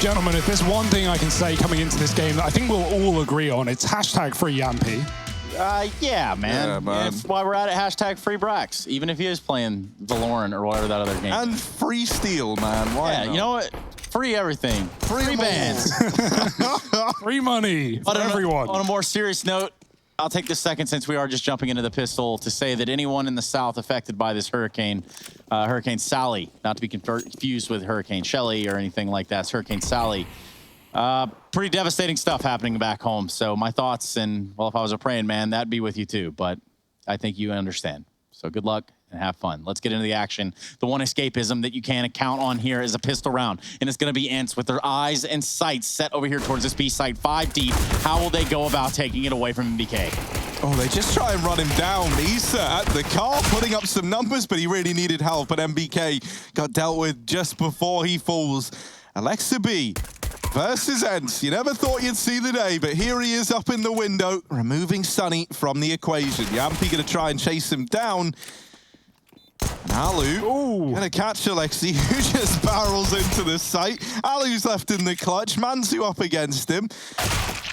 Gentlemen, if there's one thing I can say coming into this game that I think we'll all agree on, it's hashtag free Yampy. Yeah, man. Yeah, man. That's why we're at it. Hashtag free Brax. Even if he is playing Valorant or whatever that other game. And free steal, man. Why not? You know what? Free everything. Free bands. Free money for everyone. On a more serious note, I'll take this second since we are just jumping into the pistol to say that anyone in the South affected by this hurricane, Hurricane Sally, not to be confused with Hurricane Shelley or anything like that, it's Hurricane Sally. Pretty devastating stuff happening back home. So my thoughts, and well, if I was a praying man, that'd be with you too. But I think you understand. So good luck and have fun. Let's get into the action. The one escapism that you can count on here is a pistol round, and it's going to be ENCE with their eyes and sights set over here towards this B site, 5 deep. How will they go about taking it away from MBK? Oh, they just try and run him down. ESL at the car, putting up some numbers, but he really needed help. But MBK got dealt with just before he falls. Alexa B versus ENCE. You never thought you'd see the day, but here he is up in the window, removing Sunny from the equation. Yampy going to try and chase him down. Alu gonna catch Alexi, who just barrels into the site. Alu's left in the clutch. Mansu up against him.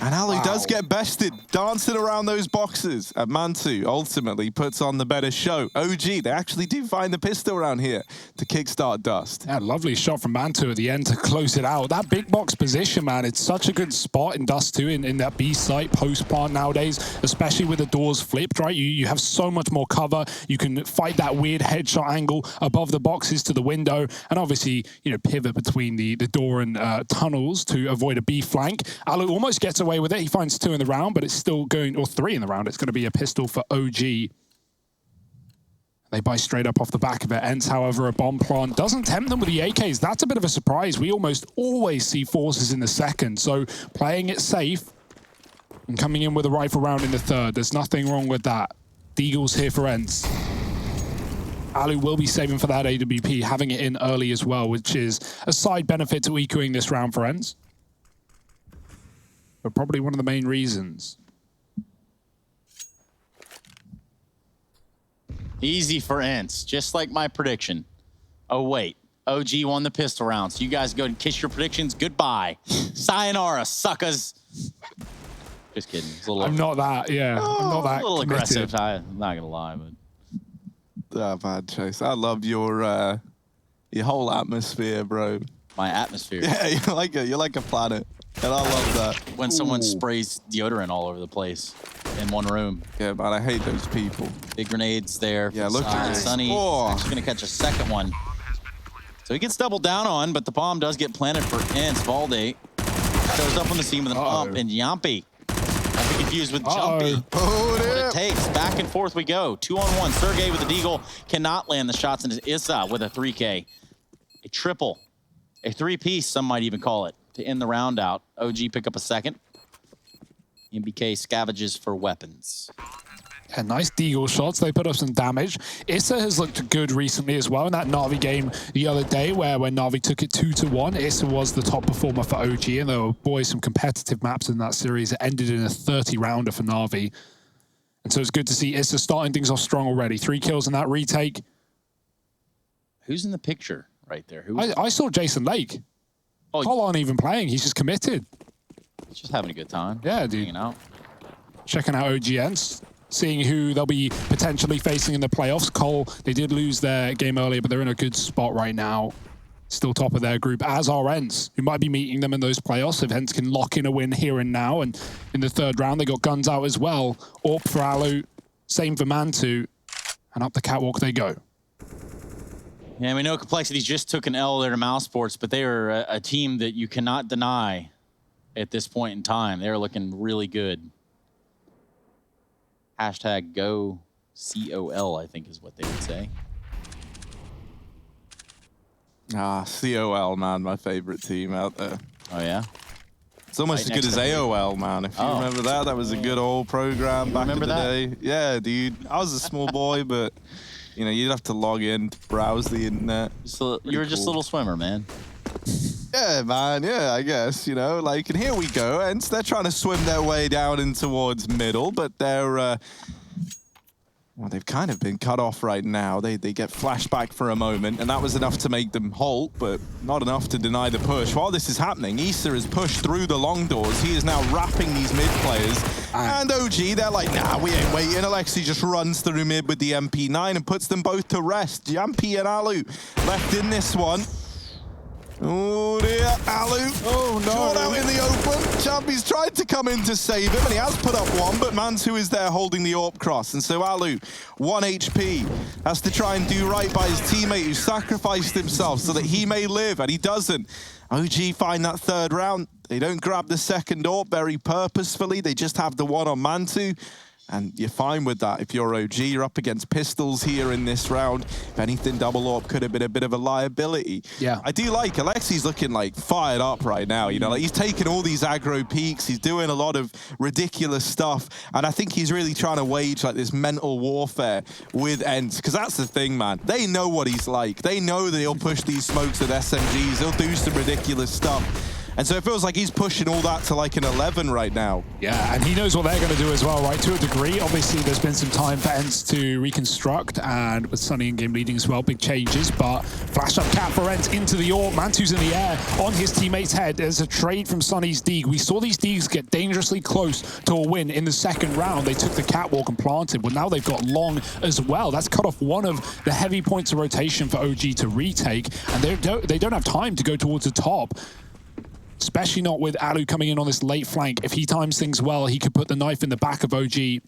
And Alu does get bested, dancing around those boxes. And Mansu ultimately puts on the better show. OG, they actually do find the pistol around here to kickstart Dust. Yeah, lovely shot from Mantu at the end to close it out. That big box position, man, it's such a good spot in Dust2 in that B site post plant nowadays, especially with the doors flipped, right? You have so much more cover. You can fight that weird headshot angle above the boxes to the window, and obviously, you know, pivot between the door and tunnels to avoid a B flank. Alu almost gets away with it. He finds 2 in the round, but it's still going, or 3 in the round. It's going to be a pistol for OG. They buy straight up off the back of it. ENCE, however, a bomb plant doesn't tempt them with the AKs. That's a bit of a surprise. We almost always see forces in the second. So playing it safe and coming in with a rifle round in the third. There's nothing wrong with that. Deagle's here for ENCE. Alu will be saving for that AWP, having it in early as well, which is a side benefit to EQing this round for ENCE. But probably one of the main reasons. Easy for ENCE, just like my prediction. Oh, wait. OG won the pistol round, so you guys go and kiss your predictions goodbye. Sayonara, suckers. Just kidding. It's a little I'm not that, yeah. I'm not that a little committed. aggressive. I'm not going to lie, but... Ah, bad Chase. I love your whole atmosphere, bro. My atmosphere. Yeah, you're like a planet. And I love that. When someone sprays deodorant all over the place in one room. Yeah, man, I hate those people. Big grenades there. Yeah, look at this. Sunny. Actually going to catch a second one. So he gets doubled down on, but the bomb does get planted for ENCE. Valde shows up on the scene with a pump, and Yampy. Not to be confused with Jumpy. What it takes. Back and forth we go. 2-on-1. Sergey with the deagle cannot land the shots into Issa with a 3K. A triple. A 3-piece, some might even call it, to end the round out. OG pick up a second. MBK scavages for weapons. Yeah, nice deagle shots. They put up some damage. Issa has looked good recently as well in that Na'Vi game the other day where when Na'Vi took it 2-1, Issa was the top performer for OG, and there were, boys, some competitive maps in that series. It ended in a 30-rounder for Na'Vi. And so it's good to see Issa starting things off strong already. 3 kills in that retake. Who's in the picture right there? I saw Jason Lake. Oh, Cole aren't even playing. He's just committed. He's just having a good time. Yeah, dude. Hanging out. Checking out OG ENCE, seeing who they'll be potentially facing in the playoffs. Cole, they did lose their game earlier, but they're in a good spot right now. Still top of their group, as are ENCE, who might be meeting them in those playoffs if ENCE can lock in a win here and now. And in the third round, they got guns out as well. AWP for Alu, same for Mantu, and up the catwalk they go. Yeah, we know Complexities just took an L there to Mouse Sports, but they are a team that you cannot deny at this point in time. They're looking really good. Hashtag go COL, I think is what they would say. Ah, COL, man, my favorite team out there. Oh, yeah? It's almost as good as AOL, man. If you remember that, that was a good old program back in the day. Yeah, dude. I was a small boy, but... You know, you'd have to log in to browse the internet. You were just a little swimmer, man. Yeah, man. Yeah, I guess, you know, like, and here we go. And they're trying to swim their way down in towards middle, but they're Well, they've kind of been cut off right now. They get flashback for a moment, and that was enough to make them halt, but not enough to deny the push. While this is happening, ENCE has pushed through the long doors. He is now wrapping these mid players. And OG, they're like, nah, we ain't waiting. Alexi just runs through mid with the MP9 and puts them both to rest. Jampy and Alu left in this one. Oh dear, Alu. Oh no. Shot out in the open. Champy's tried to come in to save him, and he has put up one, but Mantu is there holding the AWP cross. And so Alu, 1 HP, has to try and do right by his teammate who sacrificed himself so that he may live, and he doesn't. OG find that third round. They don't grab the second AWP very purposefully. They just have the one on Mantu. And you're fine with that. If you're OG, you're up against pistols here in this round. If anything, double AWP could have been a bit of a liability. Yeah. I do like Alexi's looking like fired up right now. You know, like he's taking all these aggro peaks. He's doing a lot of ridiculous stuff. And I think he's really trying to wage like this mental warfare with ENCE. Because that's the thing, man. They know what he's like. They know that he'll push these smokes with SMGs. He'll do some ridiculous stuff. And so it feels like he's pushing all that to like an 11 right now. Yeah, and he knows what they're going to do as well, right? To a degree. Obviously, there's been some time for ENCE to reconstruct, and with Sunny in game leading as well, big changes. But flash up cap for ENCE into the AWP. Mantu's in the air on his teammate's head. There's a trade from Sunny's Deeg. We saw these Deegs get dangerously close to a win in the second round. They took the catwalk and planted. Well, now they've got long as well. That's cut off one of the heavy points of rotation for OG to retake, and they don't have time to go towards the top. Especially not with Alu coming in on this late flank. If he times things well, he could put the knife in the back of OG.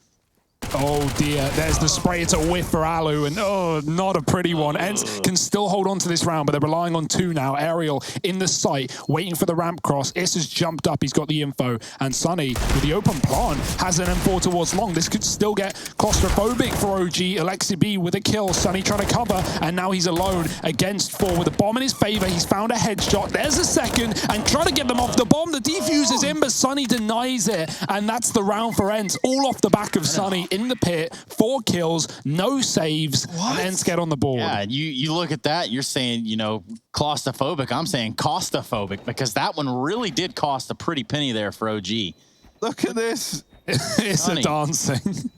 Oh dear, there's the spray. It's a whiff for Alu, and oh, not a pretty one. ENCE can still hold on to this round, but they're relying on two now. Aerial in the site, waiting for the ramp cross. Is has jumped up, he's got the info, and Sunny, with the open plant, has an M4 towards long. This could still get claustrophobic for OG. Alexi B with a kill, Sunny trying to cover, and now he's alone against four with a bomb in his favor. He's found a headshot. There's a second, and trying to get them off the bomb. The defuse is in, but Sunny denies it, and that's the round for ENCE, all off the back of Sunny. In the pit, 4 kills, no saves, and ENCE get on the board. Yeah, you look at that, you're saying, you know, claustrophobic. I'm saying costophobic, because that one really did cost a pretty penny there for OG. Look at this. It's a dancing.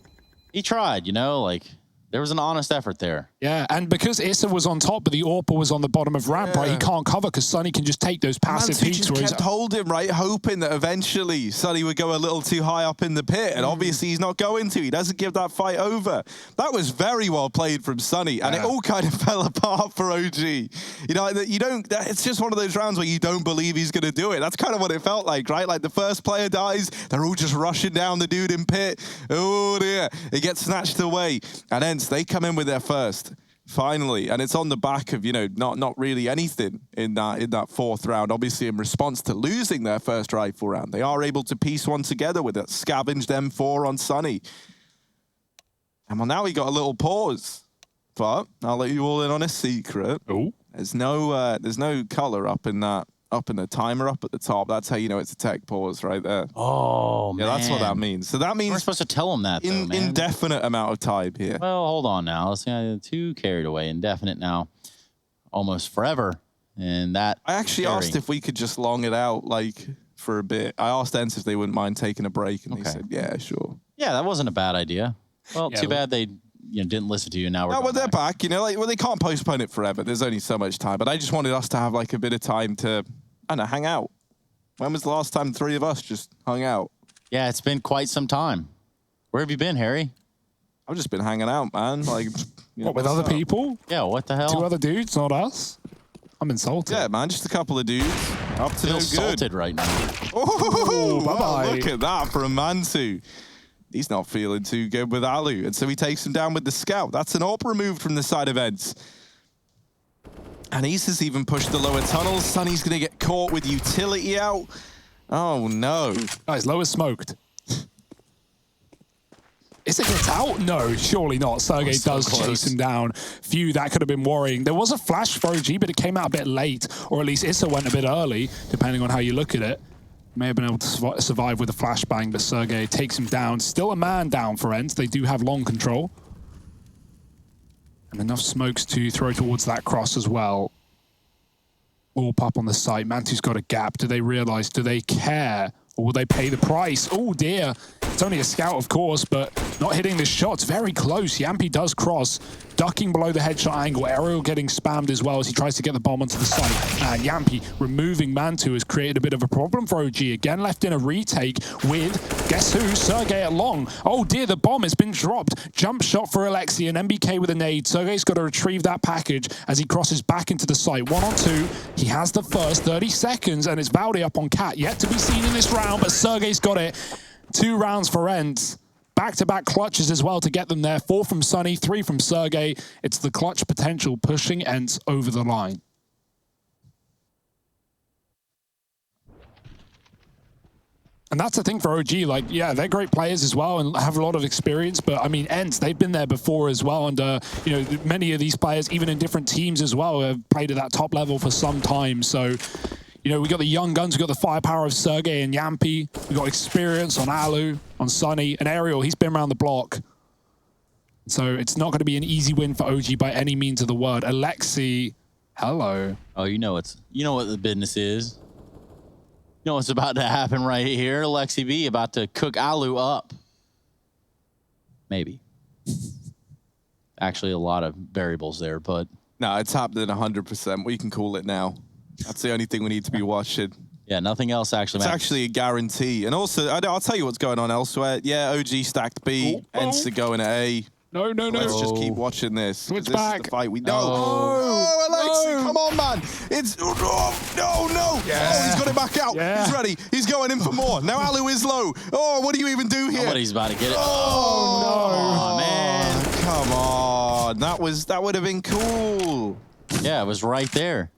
He tried, you know, like, there was an honest effort there. Yeah, and because ESL was on top, but the AWP was on the bottom of ramp, right? He can't cover because Sunny can just take those passive peeks. Just kept holding, right? Hoping that eventually Sunny would go a little too high up in the pit, and obviously he's not going to. He doesn't give that fight over. That was very well played from Sunny, and it all kind of fell apart for OG. You know, it's just one of those rounds where you don't believe he's going to do it. That's kind of what it felt like, right? Like the first player dies, they're all just rushing down the dude in pit. Oh dear, it gets snatched away, and ENCE, they come in with their first. Finally, and it's on the back of, you know, not really anything in that fourth round. Obviously, in response to losing their first rifle round, they are able to piece one together with that scavenged M4 on Sunny. And well, now we got a little pause, but I'll let you all in on a secret. Oh, there's no color up in the timer up at the top. That's how you know it's a tech pause right there. Oh, yeah, man. That's what that means. So that means we're supposed to tell them that, though, man. Indefinite amount of time here. Well, hold on now. Let's see, too carried away. Indefinite now, almost forever. And that I actually asked if we could just long it out, like, for a bit. I asked ENCE if they wouldn't mind taking a break, and they said, yeah, sure. Yeah, that wasn't a bad idea. Well, too bad they didn't listen to you. Now we're they're back. You know, like, well, they can't postpone it forever. There's only so much time. But I just wanted us to have like a bit of time to, I don't know, hang out. When was the last time the three of us just hung out? Yeah, it's been quite some time. Where have you been, Harry? I've just been hanging out, man. Like, you know, what, with other people? Yeah, what the hell? 2 other dudes, not us. I'm insulted. Yeah, man, just a couple of dudes. Up to no good. Insulted right now. Oh, bye-bye. Look at that from Mantu. He's not feeling too good with Alu, and so he takes him down with the scout. That's an AWP removed from the side of ENCE. And ENCE has even pushed the lower tunnels. Sunny's going to get caught with utility out. Oh, no. Guys, lower smoked. Is it gets out? No, surely not. Sergey does chase him down. Phew, that could have been worrying. There was a flash for OG, but it came out a bit late, or at least ESL went a bit early, depending on how you look at it. May have been able to survive with a flashbang, but Sergey takes him down. Still a man down for ENCE. They do have long control. And enough smokes to throw towards that cross as well. All up on the site. Mantu's got a gap. Do they realize? Do they care Or will they pay the price? Oh dear. It's only a scout, of course, but not hitting the shots. Very close. Yampy does cross, ducking below the headshot angle. Aerial getting spammed as well as he tries to get the bomb onto the site. And Yampy removing Mantu has created a bit of a problem for OG. Again, left in a retake with, guess who? Sergey at long. Oh dear, the bomb has been dropped. Jump shot for Alexi and MBK with a nade. Sergey's got to retrieve that package as he crosses back into the site. 1-on-2. He has the first 30 seconds, and it's Valde up on Cat. Yet to be seen in this round, but Sergey's got it. 2 rounds for ENCE. Back-to-back clutches as well to get them there. 4 from Sunny, 3 from Sergey. It's the clutch potential pushing ENCE over the line. And that's the thing for OG. Like, yeah, they're great players as well and have a lot of experience. But I mean, ENCE, they've been there before as well. And, you know, many of these players, even in different teams as well, have played at that top level for some time. So, you know, we got the young guns, we got the firepower of Sergey and Yampy. We got experience on Alu, on Sunny, and Aerial. He's been around the block. So it's not going to be an easy win for OG by any means of the word. Alexi, hello. Oh, you know what the business is. You know what's about to happen right here. Alexi B about to cook Alu up. Maybe. Actually, a lot of variables there, but No, it's happening 100%. We can call it now. That's the only thing we need to be watching. yeah, nothing else actually It's matters. actually a guarantee. And also, I'll tell you what's going on elsewhere. Yeah, OG stacked B, ENCE are going to A. No, no, no. Let's just keep watching this. Switch This back. is the fight we know. Oh. Oh, Alexi, come on, man. It's, no. Yeah. Oh, he's got it back out. Yeah. He's ready. He's going in for more. Now Alu is low. Oh, what do you even do here? Somebody's about to get it. Oh, Oh, man. Come on. That would have been cool. Yeah, it was right there.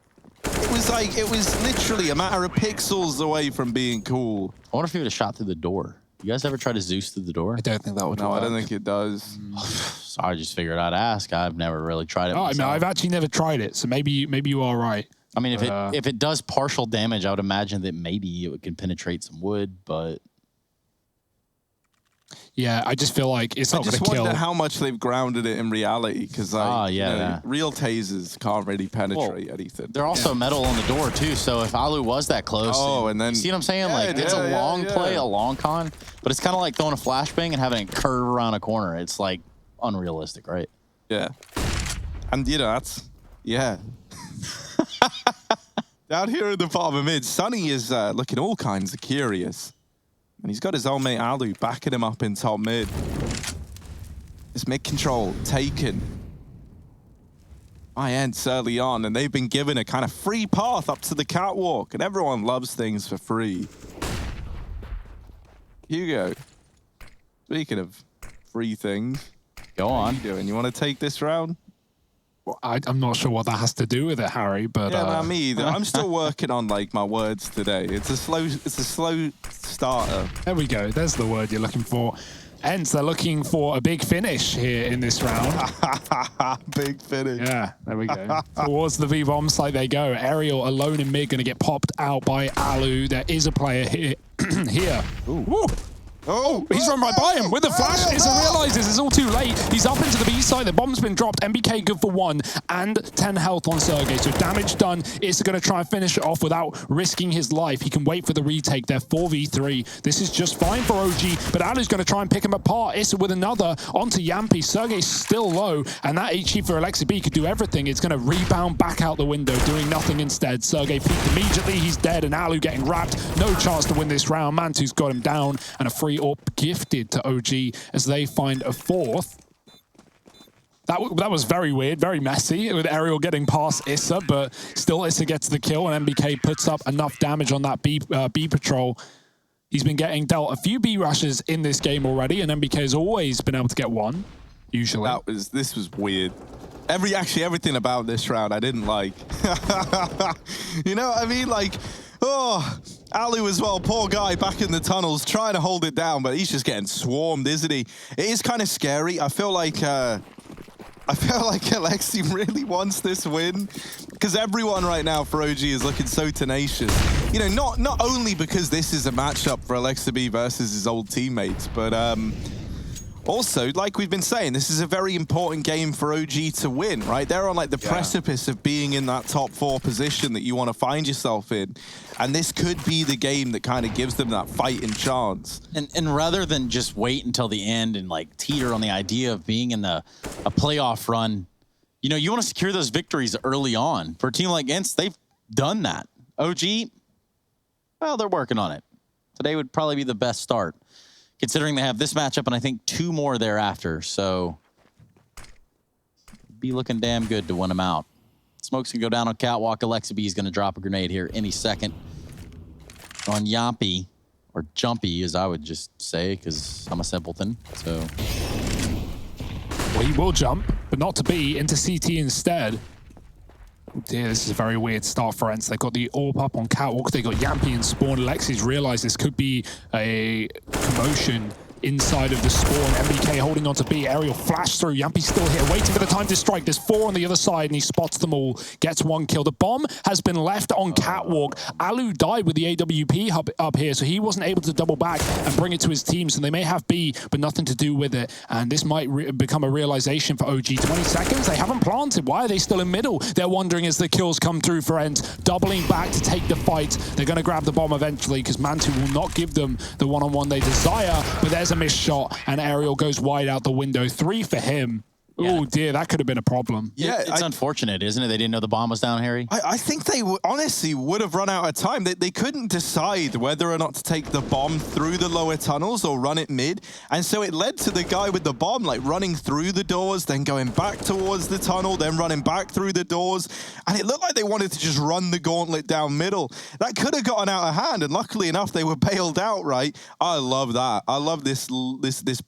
It was literally a matter of pixels away from being cool. I wonder if he would have shot through the door. You guys ever try to Zeus through the door? I don't think that would No, work. I don't think it does. Sorry, I just figured I'd ask. I've never really tried it Oh, I mean, myself. I've actually never tried it, so maybe you are right. I mean, if it does partial damage, I would imagine that maybe it can penetrate some wood, but Yeah, I just feel like it's I not going just to kill. wonder how much they've grounded it in reality, because real tasers can't really penetrate anything. they're also metal on the door too. So if Alu was that close, and then you see what I'm saying? Yeah, Like it's a long play, yeah. a long con, but it's kind of like throwing a flashbang and having it curve around a corner. It's like unrealistic, right? Yeah, and you know down here at the bottom of mid, Sunny is looking all kinds of curious. And he's got his old mate Alu backing him up in top mid. This mid control taken by ENCE early on, and they've been given a kind of free path up to the catwalk, and everyone loves things for free. Hugo, speaking of free things, Go what are on. you doing? You want to take this round? Well, I'm not sure what that has to do with it, Harry, but Yeah, not me either. I'm still working on like my words today. It's a slow starter. there we go. There's the word you're looking for. ENCE, they're looking for a big finish here in this round. Big finish. Yeah, there we go. Towards the V-bomb site they go. Aerial alone in mid, going to get popped out by Alu. There is a player here. here. Ooh. Oh, He's run right by him with the flash. Issa realizes it's all too late. He's up into the B side. The bomb's been dropped. MBK good for 1 and 10 health on Sergey. So damage done. Issa going to try and finish it off without risking his life. He can wait for the retake. They're 4v3. This is just fine for OG, but Alu's going to try and pick him apart. Issa with another onto Yampy. Sergey's still low, and that HE for Alexi B could do everything. It's going to rebound back out the window, doing nothing instead. Sergey peeked immediately. He's dead, and Alu getting wrapped. No chance to win this round. Mantu's got him down, and a free AWP gifted to OG as they find a 4th. That was very weird, very messy, with Aerial getting past Issa, but still Issa gets the kill, and MBK puts up enough damage on that B patrol. He's been getting dealt a few B rushes in this game already, and MBK has always been able to get one, usually. This was weird. Everything about this round I didn't like. You know what I mean? Like, oh, Alu as well, poor guy back in the tunnels trying to hold it down, but he's just getting swarmed, isn't he? It is kind of scary. I feel like Alexi really wants this win, because everyone right now for OG is looking so tenacious. You know, not only because this is a matchup for Alexi B versus his old teammates, but Also, like we've been saying, this is a very important game for OG to win, right? They're on like the precipice of being in that top 4 position that you want to find yourself in. And this could be the game that kind of gives them that fighting chance. And rather than just wait until the end and like teeter on the idea of being in a playoff run, you know, you want to secure those victories early on. For a team like ENCE, they've done that. OG, well, they're working on it. Today would probably be the best start, considering they have this matchup and I think 2 more thereafter. So be looking damn good to win them out. Smokes can go down on catwalk. Alexa B is going to drop a grenade here any second on Yampy, or Jumpy as I would just say, because I'm a simpleton. So well, he will jump, but not to be, into CT instead. Oh dear, this is a very weird start for ENCE. They've got the AWP up on catwalk. They got Yampy and Spawn. Alexi's realized this could be a commotion inside of the spawn. MBK holding on to B. Aerial flash through. Yampy's still here, waiting for the time to strike. There's 4 on the other side, and he spots them all. Gets 1 kill. The bomb has been left on catwalk. Alu died with the AWP hub up here, so he wasn't able to double back and bring it to his team. So they may have B, but nothing to do with it. And this might become a realization for OG. 20 seconds. They haven't planted. Why are they still in middle? They're wondering as the kills come through for ENCE. Doubling back to take the fight. They're going to grab the bomb eventually, because Mantu will not give them the one-on-one they desire. But there's a missed shot, and Aerial goes wide out the window. 3 for him. Yeah. Oh dear, that could have been a problem. Yeah, it's unfortunate, isn't it? They didn't know the bomb was down, Harry. I think they honestly would have run out of time. They couldn't decide whether or not to take the bomb through the lower tunnels or run it mid. And so it led to the guy with the bomb like running through the doors, then going back towards the tunnel, then running back through the doors. And it looked like they wanted to just run the gauntlet down middle. That could have gotten out of hand. And luckily enough, they were bailed out, right? I love that. I love this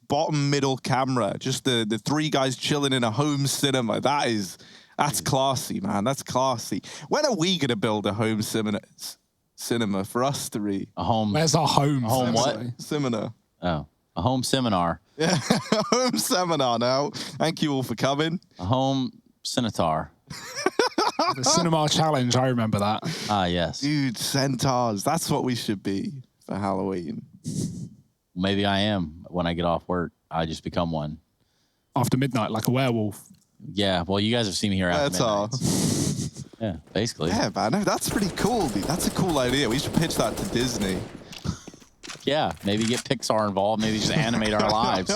bottom middle camera. Just the 3 guys chilling in a home cinema. That's classy, man. That's classy. When are we gonna build a home cinema for us to read? A home. Where's our home? A home what? Seminar. Oh, a home seminar. Yeah, home seminar now. Thank you all for coming. A home centaur. The cinema challenge. I remember that. Ah, yes. Dude, centaurs. That's what we should be for Halloween. Maybe I am when I get off work. I just become one. After midnight, like a werewolf. Yeah, well, you guys have seen me here after midnight. Yeah, basically. Yeah, man, no, that's pretty cool, dude. That's a cool idea. We should pitch that to Disney. Yeah, maybe get Pixar involved. Maybe just animate our lives.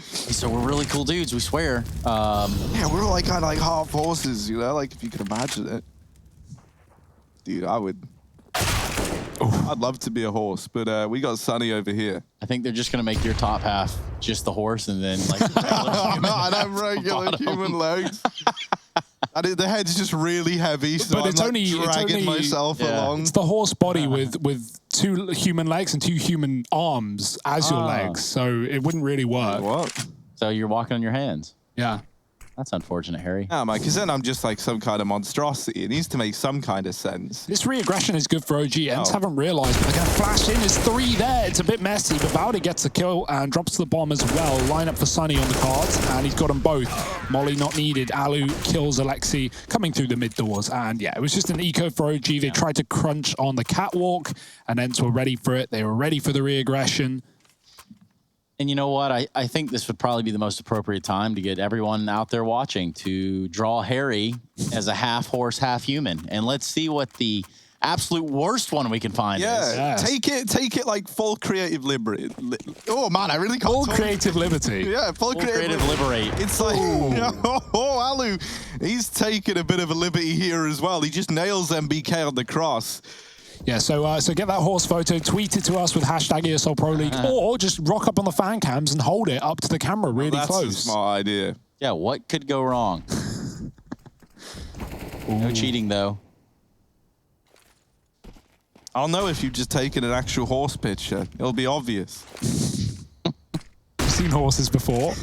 So we're really cool dudes, we swear. Yeah, we're like kind of like half horses, you know, like if you could imagine it. Dude, I'd love to be a horse, but we got Sunny over here. I think they're just gonna make your top half just the horse, and then like and I'm regular human legs. The head's just really heavy, so but I'm dragging myself along. It's the horse body with 2 human legs and 2 human arms as your legs, so it wouldn't really work. What? So you're walking on your hands. Yeah. That's unfortunate, Harry. Yeah, man, because then I'm just like some kind of monstrosity. It needs to make some kind of sense. This re-aggression is good for OG. ENCE haven't realized, but they're going to flash in. There's 3 there. It's a bit messy, but Valde gets a kill and drops the bomb as well. Line up for Sunny on the cards, and he's got them both. Molly not needed. Alu kills Alexi coming through the mid doors. And yeah, it was just an eco for OG. They tried to crunch on the catwalk, and ENCE were ready for it. They were ready for the re-aggression. And you know what? I think this would probably be the most appropriate time to get everyone out there watching to draw Harry as a half horse, half human. And let's see what the absolute worst one we can find is. Yes. Take it like full creative liberty. Oh man, I really can't Full creative liberty. Yeah, full creative liberate. It's like, Alu, he's taking a bit of a liberty here as well. He just nails MBK on the cross. Yeah, so get that horse photo, tweet it to us with hashtag ESL Pro League, or just rock up on the fan cams and hold it up to the camera really close. That's a smart idea. Yeah, what could go wrong? No cheating, though. I'll know if you've just taken an actual horse picture. It'll be obvious. I've seen horses before.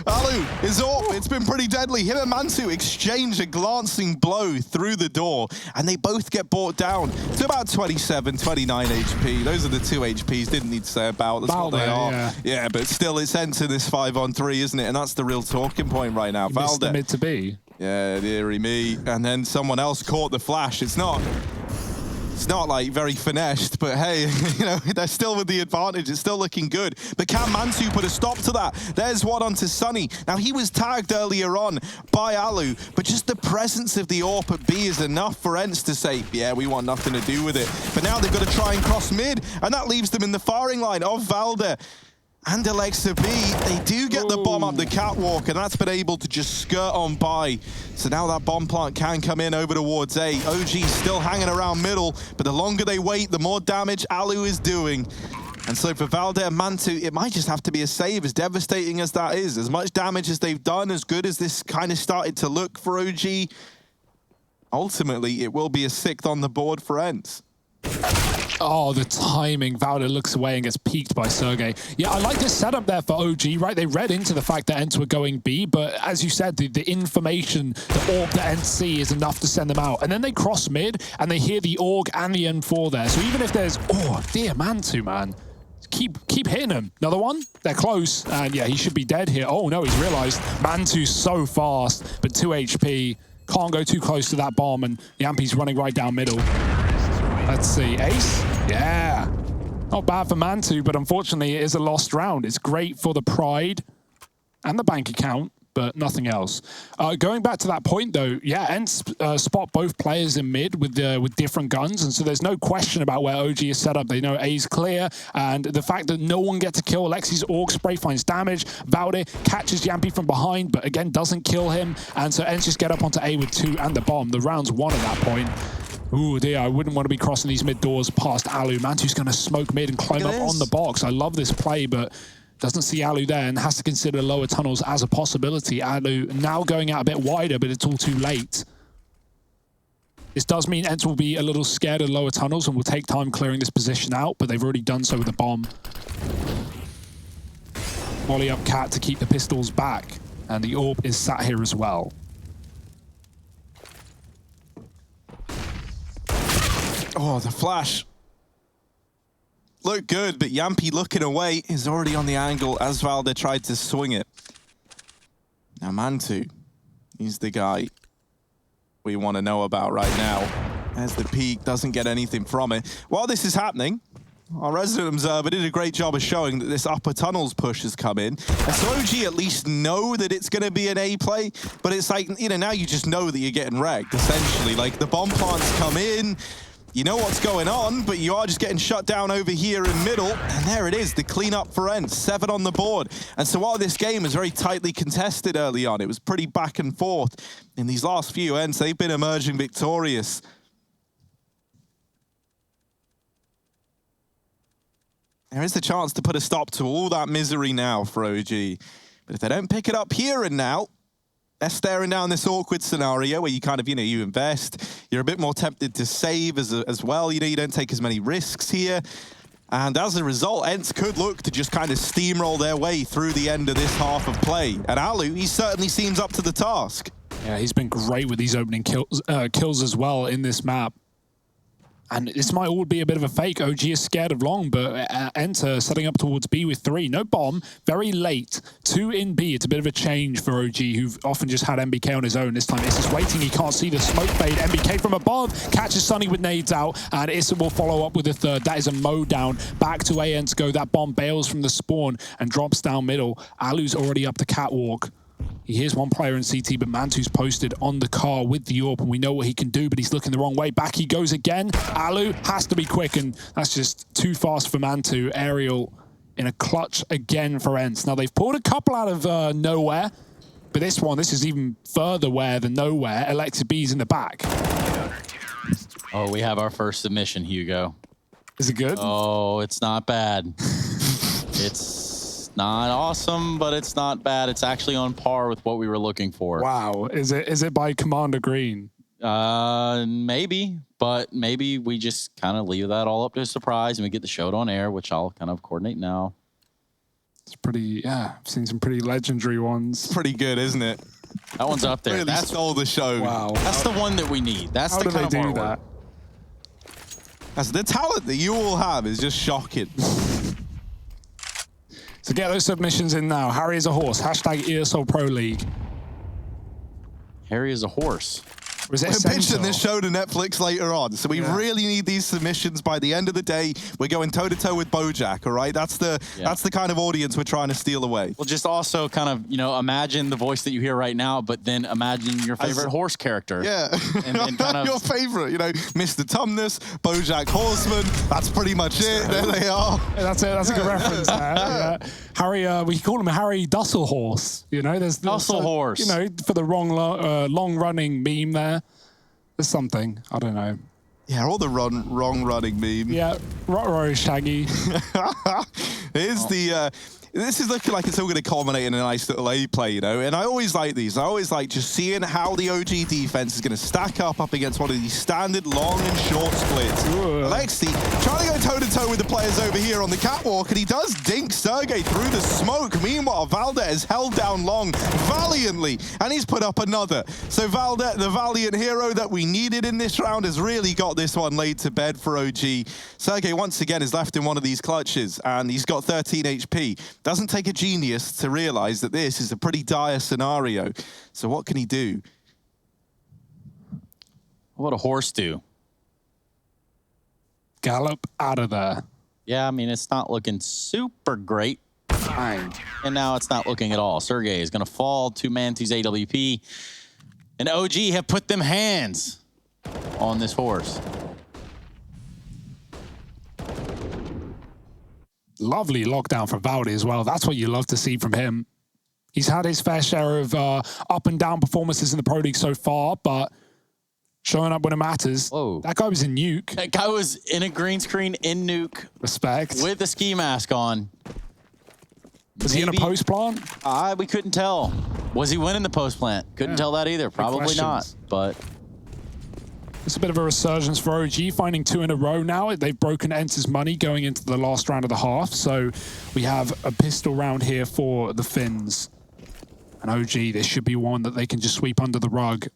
Alu is up. It's been pretty deadly. Him and Mantu exchange a glancing blow through the door, and they both get brought down to about 27, 29 HP. Those are the 2 HPs. Didn't need to say about. That's what they are. Yeah, but still, it's ENCE in this 5-on-3, isn't it? And that's the real talking point right now. Valde. The mid to be. Yeah, dearie me. And then someone else caught the flash. It's not It's not like very finessed, but hey, you know, they're still with the advantage. It's still looking good. But can Mantu put a stop to that? There's one onto Sunny. Now, he was tagged earlier on by Alu, but just the presence of the AWP at B is enough for ENCE to say, yeah, we want nothing to do with it. But now they've got to try and cross mid, and that leaves them in the firing line of Valde and Alexa B. They do get the bomb up the catwalk, and that's been able to just skirt on by. So now that bomb plant can come in over towards A. OG still hanging around middle, but the longer they wait, the more damage Alu is doing. And so for Valde and Mantu, it might just have to be a save, as devastating as that is. As much damage as they've done, as good as this kind of started to look for OG, ultimately it will be a 6th on the board for ENCE. Oh, the timing. Valde looks away and gets peeked by Sergey. Yeah, I like this setup there for OG, right? They read into the fact that ENCE were going B, but as you said, the information, the AWP that ENCE see is enough to send them out. And then they cross mid, and they hear the AUG and the N4 there. So even if there's, oh, dear, Mantu, man. Keep hitting him. Another one? They're close. And yeah, he should be dead here. Oh, no, he's realized Mantu's so fast, but 2 HP. Can't go too close to that bomb, and Yampi's running right down middle. Let's see. Ace? Yeah. Not bad for Mantu, but unfortunately it is a lost round. It's great for the pride and the bank account, but nothing else. Going back to that point, though, yeah, ENCE spot both players in mid with different guns, and so there's no question about where OG is set up. They know A's clear, and the fact that no one gets to kill Alexi's AUG spray finds damage. Valde catches Yampi from behind, but again doesn't kill him, and so ENCE just get up onto A with 2 and the bomb. The round's won at that point. Ooh, dear, I wouldn't want to be crossing these mid doors past Alu. Mantu's going to smoke mid and climb up on the box. I love this play, but doesn't see Alu there and has to consider lower tunnels as a possibility. Alu now going out a bit wider, but it's all too late. This does mean ENCE will be a little scared of lower tunnels and will take time clearing this position out, but they've already done so with the bomb. Volley up Cat to keep the pistols back, and the AWP is sat here as well. Oh, the flash. Looked good, but Yampi looking away is already on the angle as Valde tried to swing it. Now Mantu, he's the guy we want to know about right now. As the peak, doesn't get anything from it. While this is happening, our resident observer did a great job of showing that this upper tunnels push has come in. And so OG at least know that it's going to be an A play, but it's like, you know, now you just know that you're getting wrecked, essentially. Like, the bomb plants come in, you know what's going on, but you are just getting shut down over here in middle. And there it is, the cleanup for ENCE, 7 on the board. And so while this game is very tightly contested early on, it was pretty back and forth. In these last few ENCE, they've been emerging victorious. There is the chance to put a stop to all that misery now for OG. But if they don't pick it up here and now, they're staring down this awkward scenario where you kind of, you know, you invest. You're a bit more tempted to save as well. You know, you don't take as many risks here. And as a result, ENCE could look to just kind of steamroll their way through the end of this half of play. And Alu, he certainly seems up to the task. Yeah, he's been great with these opening kills as well in this map. And this might all be a bit of a fake. OG is scared of long, but ENCE setting up towards B with 3. No bomb, very late. 2 in B. It's a bit of a change for OG, who've often just had MBK on his own. This time, Issa waiting. He can't see the smoke fade. MBK from above catches Sunny with nades out, and Issa will follow up with a 3rd. That is a mow down. Back to ENCE go. That bomb bails from the spawn and drops down middle. Alu's already up the catwalk. He hears one player in CT, but Mantu's posted on the car with the AWP, and we know what he can do, but he's looking the wrong way. Back he goes again. Alu has to be quick, and that's just too fast for Mantu. Aerial in a clutch again for ENCE. Now, they've pulled a couple out of nowhere, but this is even further where than nowhere. Alexa B's in the back. Oh, we have our first submission, Hugo. Is it good? Oh, it's not bad. It's not awesome, but it's not bad. It's actually on par with what we were looking for. Wow. Is it by Commander Green? Maybe, but maybe we just kind of leave that all up to a surprise and we get the show on air, which I'll kind of coordinate now. It's pretty, yeah, I've seen some pretty legendary ones. It's pretty good, isn't it? That one's up there. Really That's stole the show. Wow. That's the one that we need. That's the kind of artwork. That? That's the talent that you all have is just shocking. So get those submissions in now. Harry is a horse. Hashtag ESL Pro League. Harry is a horse. Was it we're pitching essential? this show to Netflix later on, so we really need these submissions by the end of the day. We're going toe-to-toe with Bojack, all right? That's the kind of audience we're trying to steal away. Well, just also kind of, you know, imagine the voice that you hear right now, but then imagine your favorite horse character. Yeah. And kind of... Your favorite, you know, Mr. Tumnus, Bojack Horseman. That's pretty much it. There they are. That's it. That's a good reference there. Yeah. Harry, we call him Harry Dusselhorse. You know, there's Dusselhorse. You know, for the long-running meme there. There's something. I don't know. Yeah, all the wrong running meme. Yeah, Rotro Shaggy. Here's the... This is looking like it's all going to culminate in a nice little A play, you know? And I always like these. I always like just seeing how the OG defense is going to stack up against one of these standard long and short splits. Alexi trying to go toe-to-toe with the players over here on the catwalk, and he does dink Sergey through the smoke. Meanwhile, Valdet is held down long valiantly, and he's put up another. So Valdet, the valiant hero that we needed in this round, has really got this one laid to bed for OG. Sergey, once again, is left in one of these clutches, and he's got 13 HP. Doesn't take a genius to realize that this is a pretty dire scenario. So what can he do? What would a horse do? Gallop out of there. Yeah, I mean, it's not looking super great. Fine. And now it's not looking at all. Sergey is going to fall to Mantu's AWP. And OG have put them hands on this horse. Lovely lockdown for Valdi as well. That's what you love to see from him. He's had his fair share of up and down performances in the Pro League so far, but showing up when it matters. Whoa. That guy was in Nuke. That guy was in a green screen in Nuke. Respect. With the ski mask on. Was he in a post plant? We couldn't tell. Was he winning the post plant? Couldn't tell that either. Probably not, but... It's a bit of a resurgence for OG, finding 2 in a row now. They've broken ENCE's money going into the last round of the half. So we have a pistol round here for the Finns. And OG, this should be one that they can just sweep under the rug.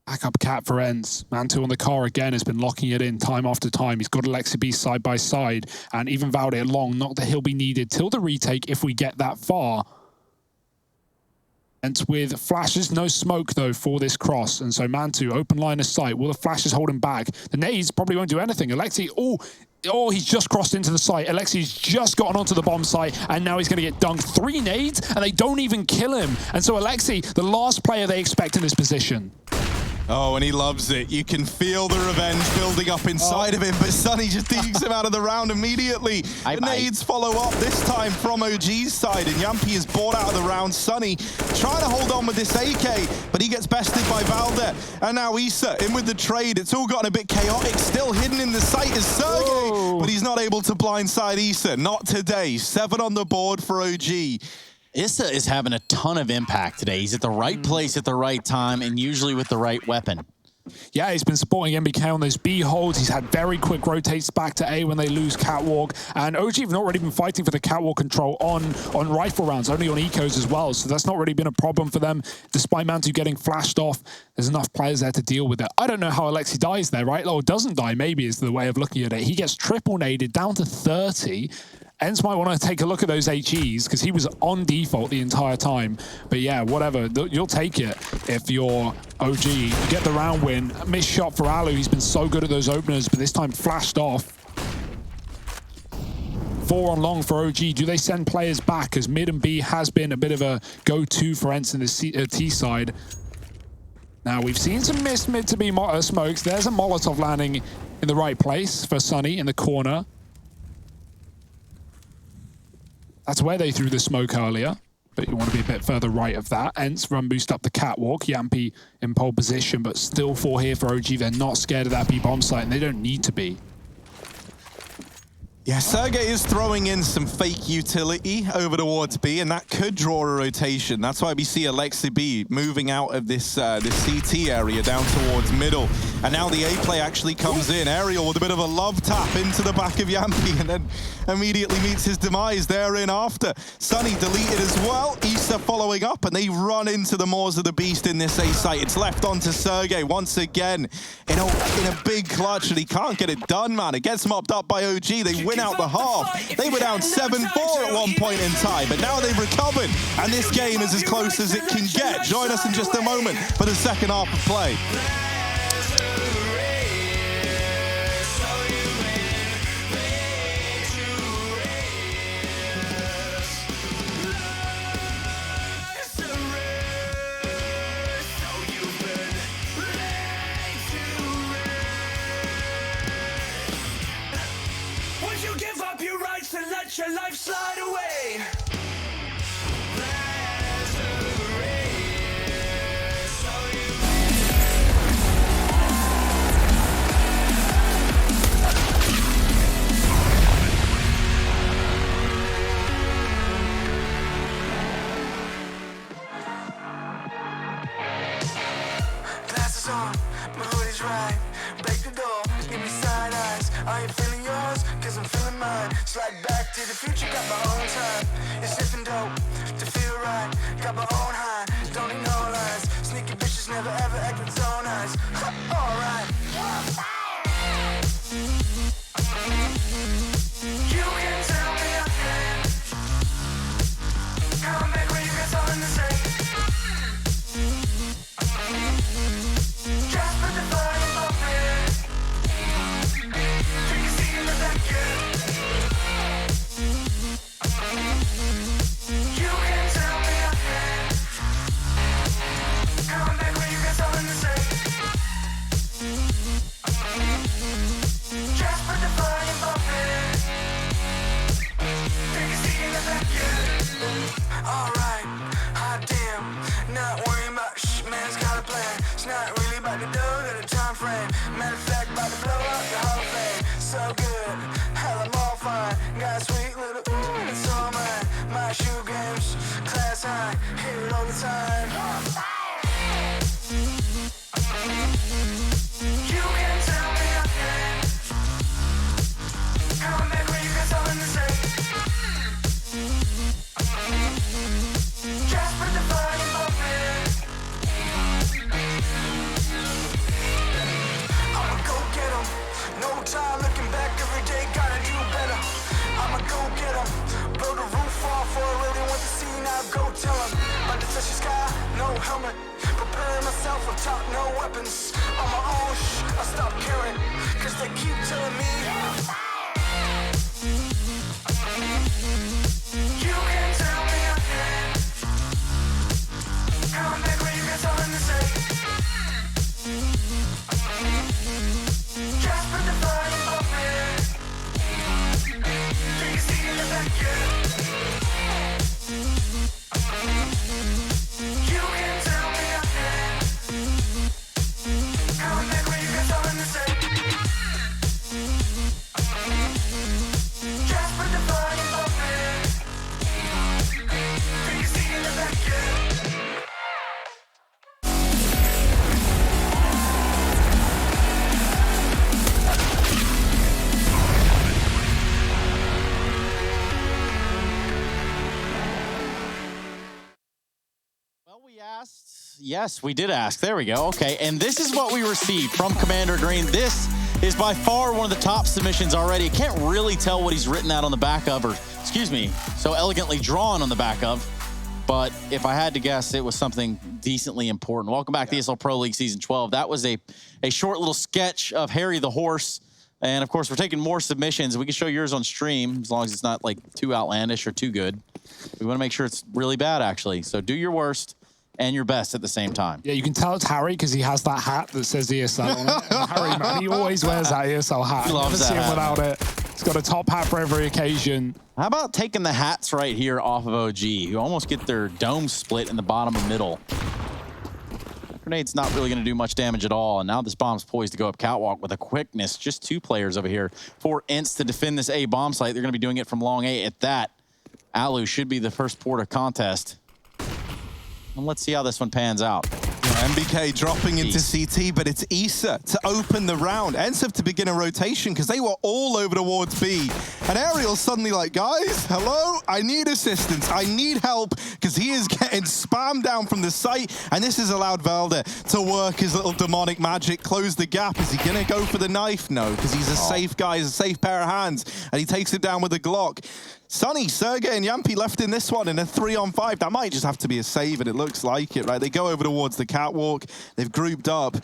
Back up Cat for ENCE. Mantu on the car again has been locking it in time after time. He's got Alexi B side by side. And even Valde long, not that he'll be needed till the retake if we get that far. And with flashes, no smoke though for this cross. And so Mantu, open line of sight. Will the flashes hold him back? The nades probably won't do anything. Alexi, oh, he's just crossed into the site. Alexi's just gotten onto the bomb site, and now he's going to get dunked. 3 nades, and they don't even kill him. And so Alexi, the last player they expect in this position. Oh, and he loves it. You can feel the revenge building up inside of him, but Sunny just digs him out of the round immediately. The nades follow up, this time from OG's side, and Yampi is bought out of the round. Sunny trying to hold on with this AK, but he gets bested by Valde. And now Issa in with the trade. It's all gotten a bit chaotic. Still hidden in the sight is Sergey, but he's not able to blindside Issa. Not today. 7 on the board for OG. Issa is having a ton of impact today. He's at the right place at the right time, and usually with the right weapon. Yeah, he's been supporting MBK on those B holds. He's had very quick rotates back to A when they lose catwalk. And OG have not really been fighting for the catwalk control on rifle rounds, only on ecos as well. So that's not really been a problem for them. Despite Mantu getting flashed off, there's enough players there to deal with it. I don't know how Alexi dies there, right? Or doesn't die, maybe is the way of looking at it. He gets triple naded down to 30. ENCE might want to take a look at those HEs because he was on default the entire time. But yeah, whatever. You'll take it if you're OG. You get the round win. Missed shot for Alu. He's been so good at those openers, but this time flashed off. 4 on long for OG. Do they send players back? As mid and B has been a bit of a go-to for ENCE in the T side. Now, we've seen some missed mid to B smokes. There's a Molotov landing in the right place for Sunny in the corner. That's where they threw the smoke earlier, but you want to be a bit further right of that. ENCE run boost up the catwalk. Yampi in pole position, but still 4 here for OG. They're not scared of that B bomb site, and they don't need to be. Yeah, Sergey is throwing in some fake utility over towards B, and that could draw a rotation. That's why we see Alexi B moving out of this CT area down towards middle. And now the A play actually comes in. Ariel with a bit of a love tap into the back of Yampi, and then immediately meets his demise there in after. Sunny deleted as well. Issa following up, and they run into the Maws of the Beast in this A site. It's left on to Sergey once again in a big clutch, and he can't get it done, man. It gets mopped up by OG. They win win out the half. They were down 7-4 at one point in time, but now they've recovered, and this game is as close as it can get. Join us in just a moment for the second half of play. Let your life slide away. Glasses on, my hoodie's right. Break the door, give me side eyes. Are you feeling yours? Cause I'm feeling mine. Slide back to the future, got my own time. It's sniffing dope to feel right. Got my own high, don't need no lies. Sneaky bitches never ever act with so nice. Alright. You can tell me again. Come back when you got something to say. Just put the volume up here. Take a seat in the back, yeah. You can tell me again. Come back when you got something to say. Just put the volume up here. Take a seat in the back, yeah. Alright, hot damn. Not worrying about man's got a plan. It's not really about the dough, got a time frame. Matter of fact, about to blow up the Hall of Fame. So good, hell I'm all fine. Got a sweet little ooh, it's all mine. My shoe games, class high, hear it all the time. You can tell me again. Come back when you got something to say. Just put the volume up here. I'ma go get 'em. No time looking back, every day gotta do better. I'ma go get 'em. Blow the roof off for a really want to see, now go tell 'em. About to touch the sky, no helmet. Preparing myself on top, no weapons. On my own, I stop caring. Cause they keep telling me. You can tell me again. Come back when you got something to say. Just put the volume up here. Take a seat in the back, yeah. You can tell me again. Come back when you got something to say. Just put the volume up here. Take a seat in the back, yeah. Well, we asked. Yes, we did ask. There we go. Okay, and this is what we received from Commander Green. This is by far one of the top submissions already. Can't really tell what he's written out on the back of, or excuse me, so elegantly drawn on the back of. But if I had to guess, it was something decently important. Welcome back to ESL Pro League Season 12. That was a short little sketch of Harry the Horse. And of course, we're taking more submissions. We can show yours on stream as long as it's not like too outlandish or too good. We want to make sure it's really bad, actually. So do your worst and your best at the same time. Yeah, you can tell it's Harry because he has that hat that says ESL on it. And Harry, man, he always wears that ESL hat. He loves that Never see him hat, without it. He's got a top hat for every occasion. How about taking the hats right here off of OG, who almost get their dome split in the bottom and middle? That grenade's not really going to do much damage at all, and now this bomb's poised to go up catwalk with a quickness. Just 2 players over here for ENCE to defend this A bomb site. They're going to be doing it from long A at that. Alu should be the first port of contest. And let's see how this one pans out. MBK dropping into CT, but it's ESL to open the round. ENCE to begin a rotation because they were all over towards B. And Ariel's suddenly like, guys, hello? I need assistance. I need help because he is getting spammed down from the site. And this has allowed Valde to work his little demonic magic, close the gap. Is he going to go for the knife? No, because he's a safe guy. He's a safe pair of hands. And he takes it down with a Glock. Sunny, Sergey, and Yampi left in this one in a 3-on-5. That might just have to be a save, and it looks like it, right? They go over towards the catwalk. They've grouped up,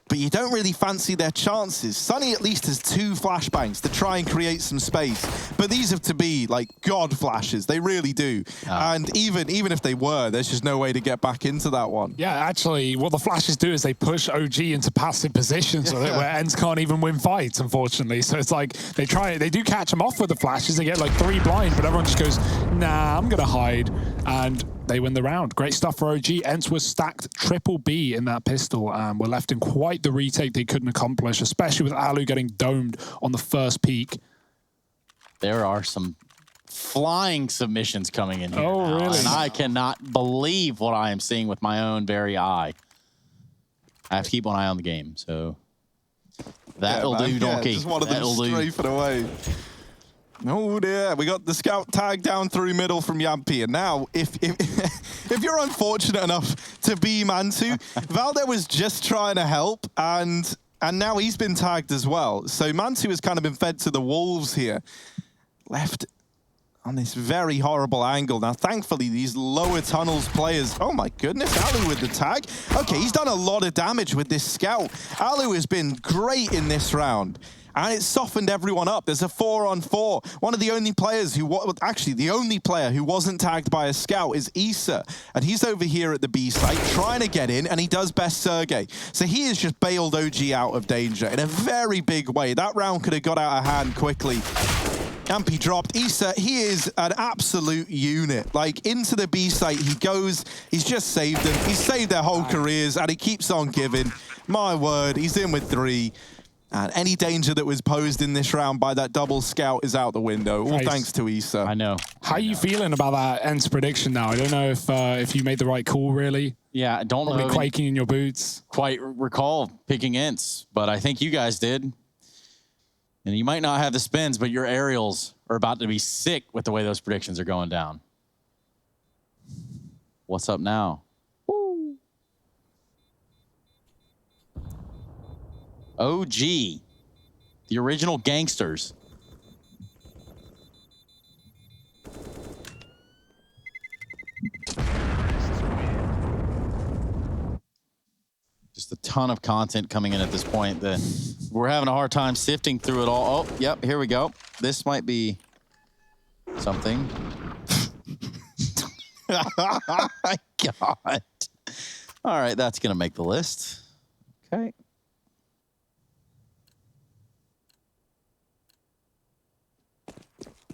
but you don't really fancy their chances. Sunny at least has 2 flashbangs to try and create some space, but these have to be like god flashes. They really do. And even if they were, there's just no way to get back into that one. Yeah, actually, what the flashes do is they push OG into passive positions where ENCE can't even win fights, unfortunately. So it's like they do catch them off with the flashes. They get like 3 blind, but everyone just goes, nah, I'm gonna hide. And they win the round. Great stuff for OG. ENCE was stacked triple B in that pistol and were left in quite the retake they couldn't accomplish, especially with Alu getting domed on the first peak. There are some flying submissions coming in here now, really? and I cannot believe what I am seeing with my own very eye. I have to keep one eye on the game, so that'll do, donkey. Just one of them That'll do. strafing away. Oh dear, we got the scout tag down through middle from Yampi, and now if you're unfortunate enough to be Mantu, Valde was just trying to help, and now he's been tagged as well. So Mantu has kind of been fed to the wolves here, left on this very horrible angle. Now, thankfully, these lower tunnels players, oh my goodness, Alu with the tag. Okay, he's done a lot of damage with this scout. Alu has been great in this round. And it softened everyone up. There's a 4-on-4. One of the only players who, actually the only player who wasn't tagged by a scout is ESL. And he's over here at the B site trying to get in, and he does best Sergey. So he has just bailed OG out of danger in a very big way. That round could have got out of hand quickly. Yampi dropped. ESL, he is an absolute unit. Like, into the B site he goes. He's just saved them. He's saved their whole careers, and he keeps on giving. My word, he's in with 3. And any danger that was posed in this round by that double scout is out the window. All thanks to ESL. I know. How are you feeling about that ENCE prediction now? I don't know if you made the right call, really. Yeah, I don't Probably know. Quaking in your boots. Quite recall picking ENCE, but I think you guys did. And you might not have the spins, but your aerials are about to be sick with the way those predictions are going down. What's up now? OG, the original gangsters. Just a ton of content coming in at this point. We're having a hard time sifting through it all. Oh, yep, here we go. This might be something. Oh my God. All right, that's going to make the list. Okay.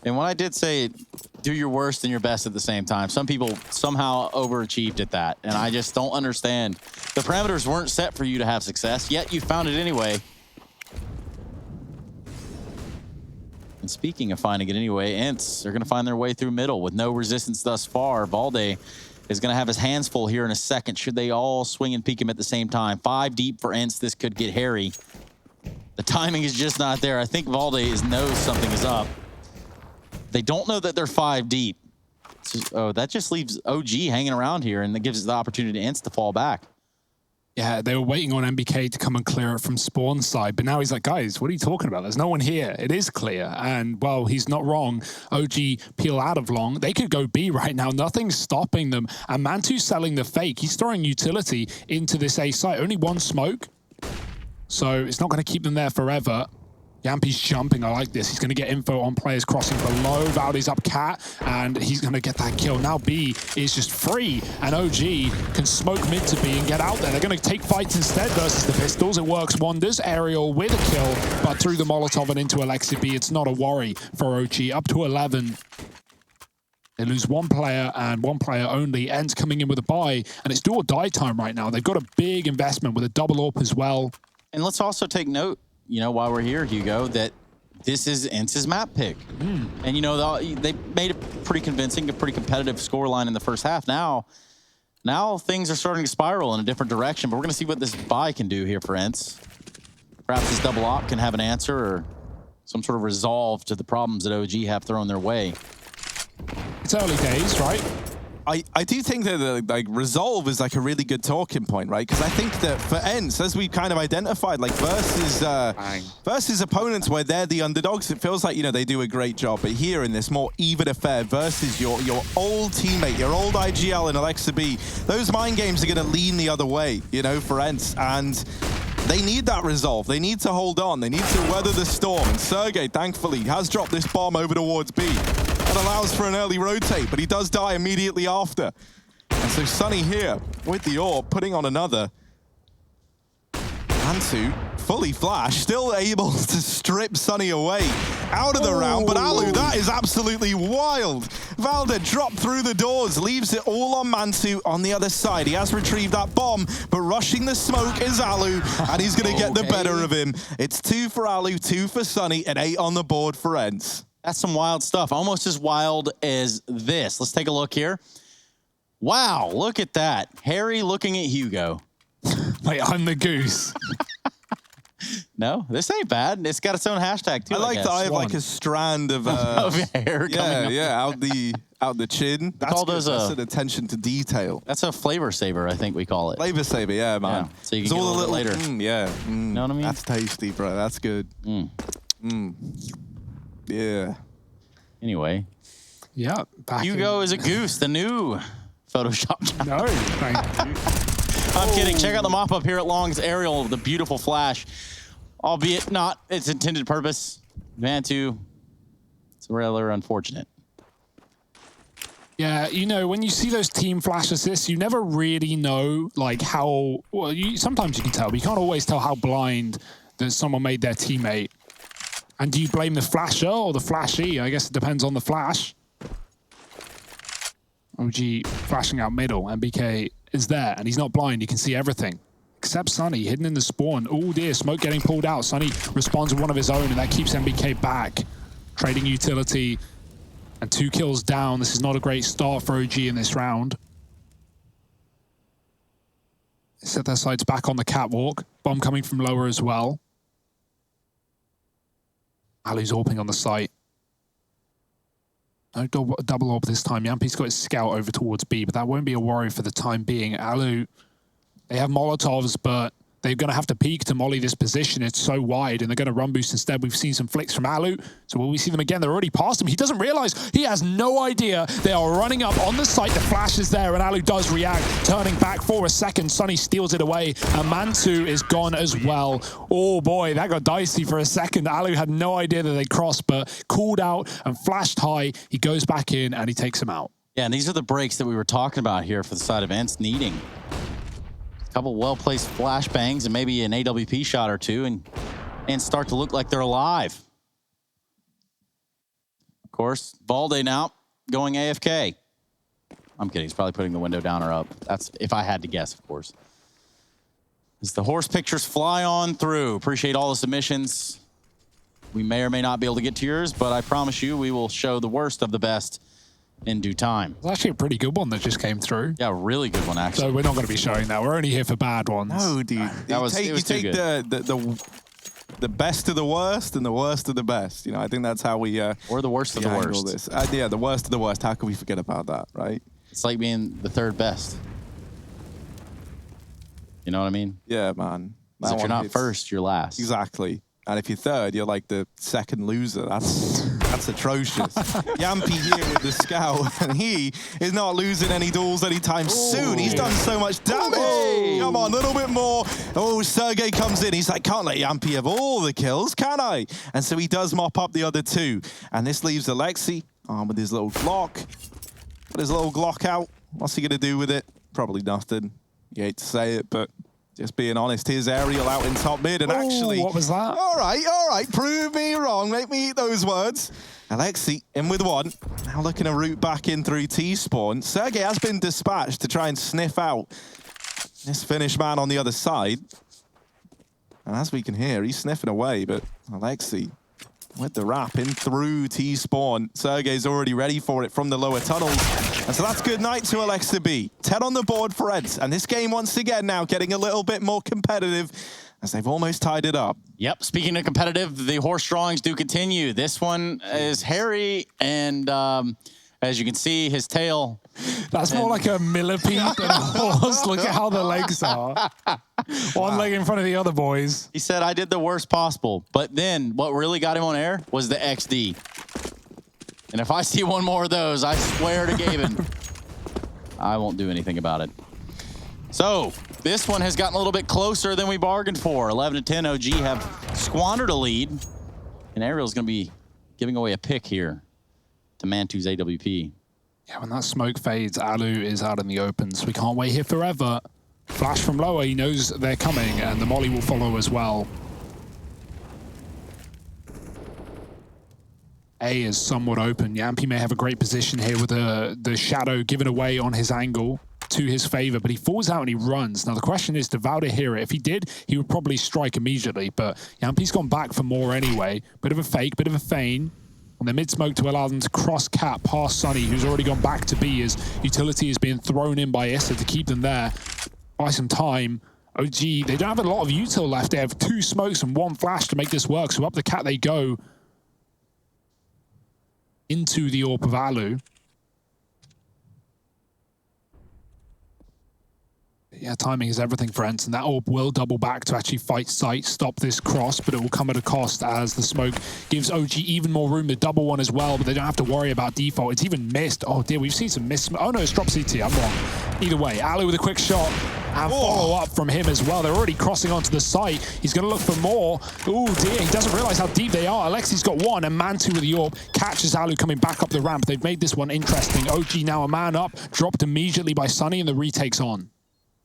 And when I did say do your worst and your best at the same time, some people somehow overachieved at that. And I just don't understand. The parameters weren't set for you to have success, yet you found it anyway. And speaking of finding it anyway, ENCE are going to find their way through middle with no resistance thus far. Valde is going to have his hands full here in a second. Should they all swing and peek him at the same time? 5 deep for ENCE. This could get hairy. The timing is just not there. I think Valde knows something is up. They don't know that they're 5 deep. Oh, that just leaves OG hanging around here, and that gives us the opportunity to ENCE to fall back. Yeah, they were waiting on MBK to come and clear it from spawn side, but now he's like, guys, what are you talking about? There's no one here. It is clear. And, well, he's not wrong. OG peel out of long. They could go B right now. Nothing's stopping them. And Mantu's selling the fake. He's throwing utility into this A site. Only 1 smoke. So it's not going to keep them there forever. Yampi's jumping. I like this. He's going to get info on players crossing below. Valde's up cat, and he's going to get that kill. Now B is just free, and OG can smoke mid to B and get out there. They're going to take fights instead versus the pistols. It works wonders. Aerial with a kill, but through the Molotov and into Alexi B. It's not a worry for OG. Up to 11. They lose 1 player and 1 player only. ENCE coming in with a buy, and it's do or die time right now. They've got a big investment with a double AWP as well. And let's also take note, you know, while we're here, Hugo, that this is ENCE's map pick. And, you know, they made it pretty convincing, a pretty competitive scoreline in the first half. Now, Now things are starting to spiral in a different direction, but we're going to see what this buy can do here for ENCE. Perhaps this double op can have an answer or some sort of resolve to the problems that OG have thrown their way. It's early days, right? I do think that the resolve is like a really good talking point, right? Because I think that for ENCE, as we kind of identified, like versus opponents where they're the underdogs, it feels like, you know, they do a great job. But here in this more even affair versus your old teammate, your old IGL and Alexa B, those mind games are going to lean the other way, you know, for ENCE. And they need that resolve. They need to hold on. They need to weather the storm. And Sergey, thankfully, has dropped this bomb over towards B. That allows for an early rotate, but he does die immediately after. And so Sunny here with the AWP, putting on another. ENCE, fully flashed, still able to strip Sunny away out of the round. But Alu, that is absolutely wild. Valda dropped through the doors, leaves it all on Mantu on the other side. He has retrieved that bomb, but rushing the smoke is Alu, and he's going to get the better of him. It's 2 for Alu, 2 for Sunny, and 8 on the board for ENCE. That's some wild stuff, almost as wild as this. Let's take a look here. Wow, look at that. Harry looking at Hugo. Wait, I'm the goose. No, this ain't bad. It's got its own hashtag too. I like that I have like a strand of hair coming up. out the chin. That's an attention to detail. That's a flavor saver, I think we call it. Flavor saver, yeah, man. Yeah, so you can get a little later. Know what I mean? That's tasty, bro. That's good. Yeah. Anyway. Yeah. Hugo is a goose, the new Photoshop channel. No, thank you. I'm kidding. Check out the mop-up here at Long's aerial, the beautiful flash. Albeit not its intended purpose. Mantu, it's rather unfortunate. Yeah, you know, when you see those team flash assists, you never really know, like, how... Well, sometimes you can tell, but you can't always tell how blind that someone made their teammate. And do you blame the flasher or the flashy? I guess it depends on the flash. OG flashing out middle. MBK is there, and he's not blind. You can see everything. Except Sunny, hidden in the spawn. Oh dear, smoke getting pulled out. Sunny responds with one of his own, and that keeps MBK back. Trading utility, and 2 kills down. This is not a great start for OG in this round. They set their sights back on the catwalk. Bomb coming from lower as well. Alu's AWPing on the site. No double AWP this time. Yampi's got his scout over towards B, but that won't be a worry for the time being. Alu, they have Molotovs, but they're going to have to peek to molly this position. It's so wide, and they're going to run boost instead. We've seen some flicks from Alu, so will we see them again? They're already past him. He doesn't realize. He has no idea. They are running up on the site. The flash is there, and Alu does react, turning back for a second. Sunny steals it away, and Mantu is gone as well. Oh, boy, that got dicey for a second. Alu had no idea that they crossed, but called out and flashed high. He goes back in, and he takes him out. Yeah, and these are the breaks that we were talking about here for the side of ENCE needing. Couple well-placed flashbangs and maybe an AWP shot or two and start to look like they're alive. Of course, Valde now going AFK. I'm kidding. He's probably putting the window down or up. That's if I had to guess, of course. As the horse pictures fly on through. Appreciate all the submissions. We may or may not be able to get to yours, but I promise you we will show the worst of the best in due time. It's actually a pretty good one that just came through. Yeah, really good one, actually. So we're not going to be showing that. We're only here for bad ones. No, dude. You take the best of the worst and the worst of the best. You know, I think that's how we... or the worst of the worst. This. Yeah, the worst of the worst. How can we forget about that, right? It's like being the third best. You know what I mean? Yeah, man. If you're not first, you're last. Exactly. And if you're third, you're like the second loser. That's atrocious. Yampi here with the scout, and he is not losing any duels anytime soon. He's done so much damage. Come on, a little bit more. Oh, Sergey comes in. He's like, can't let Yampi have all the kills, can I? And so he does mop up the other 2. And this leaves Alexi with his little Glock. Got his little Glock out. What's he going to do with it? Probably nothing. You hate to say it, but... just being honest, here's Aerial out in top mid, and actually... What was that? All right, prove me wrong. Make me eat those words. Alexi in with 1. Now looking to route back in through T-spawn. Sergey has been dispatched to try and sniff out this Finnish man on the other side. And as we can hear, he's sniffing away, but Alexi with the wrap in through T-spawn. Sergey's already ready for it from the lower tunnels. And so that's good night to Alexa B. 10 on the board for ENCE. And this game once again now getting a little bit more competitive as they've almost tied it up. Yep, speaking of competitive, the horse drawings do continue. This one is hairy, and as you can see, his tail. That's more like a millipede than a horse. Look at how the legs are. One leg in front of the other, boys. He said, I did the worst possible. But then what really got him on air was the XD. And if I see one more of those, I swear to Gaben, I won't do anything about it. So this one has gotten a little bit closer than we bargained for. 11-10, OG have squandered a lead. And Ariel's going to be giving away a pick here to Mantu's AWP. Yeah, when that smoke fades, Alu is out in the open, so we can't wait here forever. Flash from lower, he knows they're coming, and the molly will follow as well. A is somewhat open. Yampy may have a great position here with the shadow given away on his angle to his favor, but he falls out and he runs. Now the question is, did Valde hear it? If he did, he would probably strike immediately, but Yampy's gone back for more anyway. Bit of a fake, bit of a feign. On the mid-smoke to allow them to cross-cap past Sunny, who's already gone back to B as utility is being thrown in by Issa to keep them there. Buy some time. OG, they don't have a lot of util left. They have 2 smokes and 1 flash to make this work, so up the cat they go into the AWP of Alu. Yeah, timing is everything for ENCE, and that AWP will double back to actually fight sight, stop this cross, but it will come at a cost as the smoke gives OG even more room to double one as well, but they don't have to worry about default. It's even missed. Oh dear, we've seen some miss. Oh no, it's drop CT, I'm wrong. Either way, Alu with a quick shot and follow up from him as well. They're already crossing onto the site. He's going to look for more. Oh dear, he doesn't realize how deep they are. Alexi's got one, and Mantu with the AWP catches Alu coming back up the ramp. They've made this one interesting. OG now a man up, dropped immediately by Sunny, and the retake's on.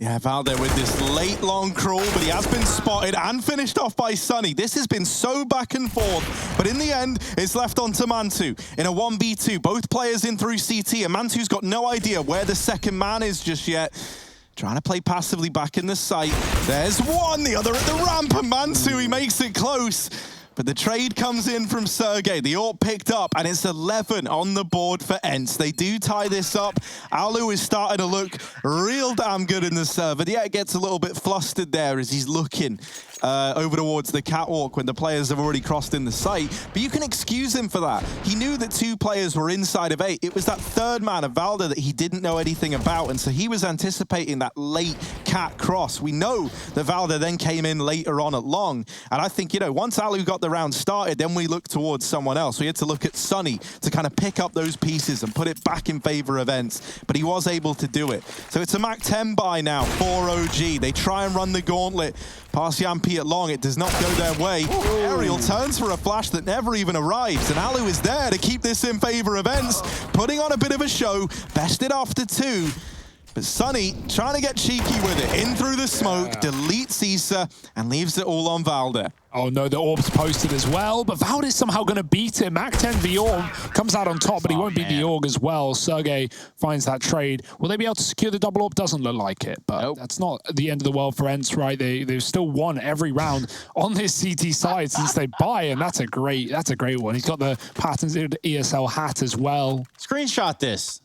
Yeah, Valde with this late long crawl, but he has been spotted and finished off by Sunny. This has been so back and forth, but in the end, it's left on to Mantu in a 1v2. Both players in through CT, and Mantu's got no idea where the second man is just yet. Trying to play passively back in the site. There's one, the other at the ramp, and Mantu, he makes it close. But the trade comes in from Sergey. The AWP picked up, and it's 11 on the board for ENCE. They do tie this up. Alu is starting to look real damn good in the server. Yeah, it gets a little bit flustered there as he's looking over towards the catwalk when the players have already crossed in the site. But you can excuse him for that. He knew that 2 players were inside of 8. It was that third man of Valde that he didn't know anything about, and so he was anticipating that late cat cross. We know that Valde then came in later on at long, and I think, you know, once Alu got the round started, then we looked towards someone else. We had to look at Sunny to kind of pick up those pieces and put it back in favor of ENCE, but he was able to do it. So it's a Mac 10 buy now for OG. They try and run the gauntlet past Yampy at long. It does not go their way. Ariel turns for a flash that never even arrives, and Alu is there to keep this in favor of ENCE, putting on a bit of a show, bested after 2. But Sunny trying to get cheeky with it. In through the smoke, deletes Issa, and leaves it all on Valde. Oh no, the AWP's posted as well, but Valde is somehow going to beat him. Mac 10 v AWP comes out on top, but he won't beat the AWG as well. Sergey finds that trade. Will they be able to secure the double AWP? Doesn't look like it, but that's not the end of the world for ENCE, right? They've still won every round on this CT side since they buy, and that's a great one. He's got the patented ESL hat as well. Screenshot this.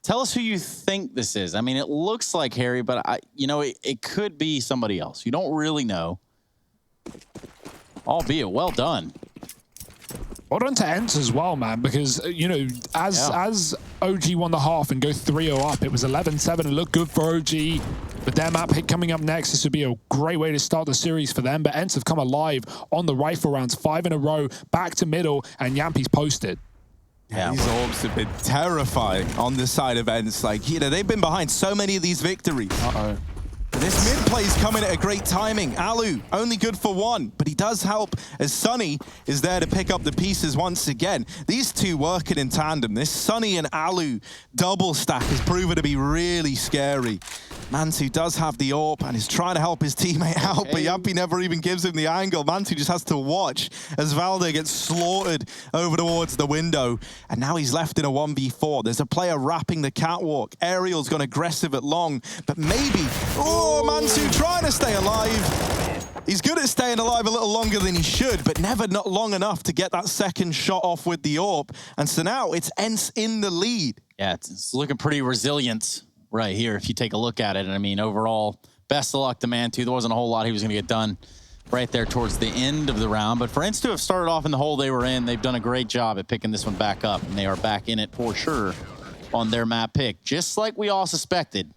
Tell us who you think this is. I mean, it looks like Harry, but you know, it could be somebody else. You don't really know. Albeit, well done. Well done to ENCE as well, man, because, you know, as OG won the half and go 3-0 up, it was 11-7. It looked good for OG. But their map hit coming up next, this would be a great way to start the series for them. But ENCE have come alive on the rifle rounds, 5 in a row, back to middle, and Yampy's posted. Yeah, these AWPs have been terrifying on the side of ENCE. Like, you know, they've been behind so many of these victories. This mid play is coming at a great timing. Alu, only good for 1, but he does help as Sunny is there to pick up the pieces once again. These two working in tandem. This Sunny and Alu double stack has proven to be really scary. Mantu does have the AWP and is trying to help his teammate out, but Yampy never even gives him the angle. Mantu just has to watch as Valde gets slaughtered over towards the window. And now he's left in a 1v4. There's a player wrapping the catwalk. Ariel's gone aggressive at long, but maybe... Oh, Mantu trying to stay alive. He's good at staying alive a little longer than he should, but never not long enough to get that second shot off with the AWP. And so now it's ENCE in the lead. Yeah, it's looking pretty resilient right here if you take a look at it. And I mean, overall, best of luck to Man2. There wasn't a whole lot he was going to get done right there towards the end of the round. But for ENCE to have started off in the hole they were in, they've done a great job at picking this one back up. And they are back in it for sure on their map pick, just like we all suspected.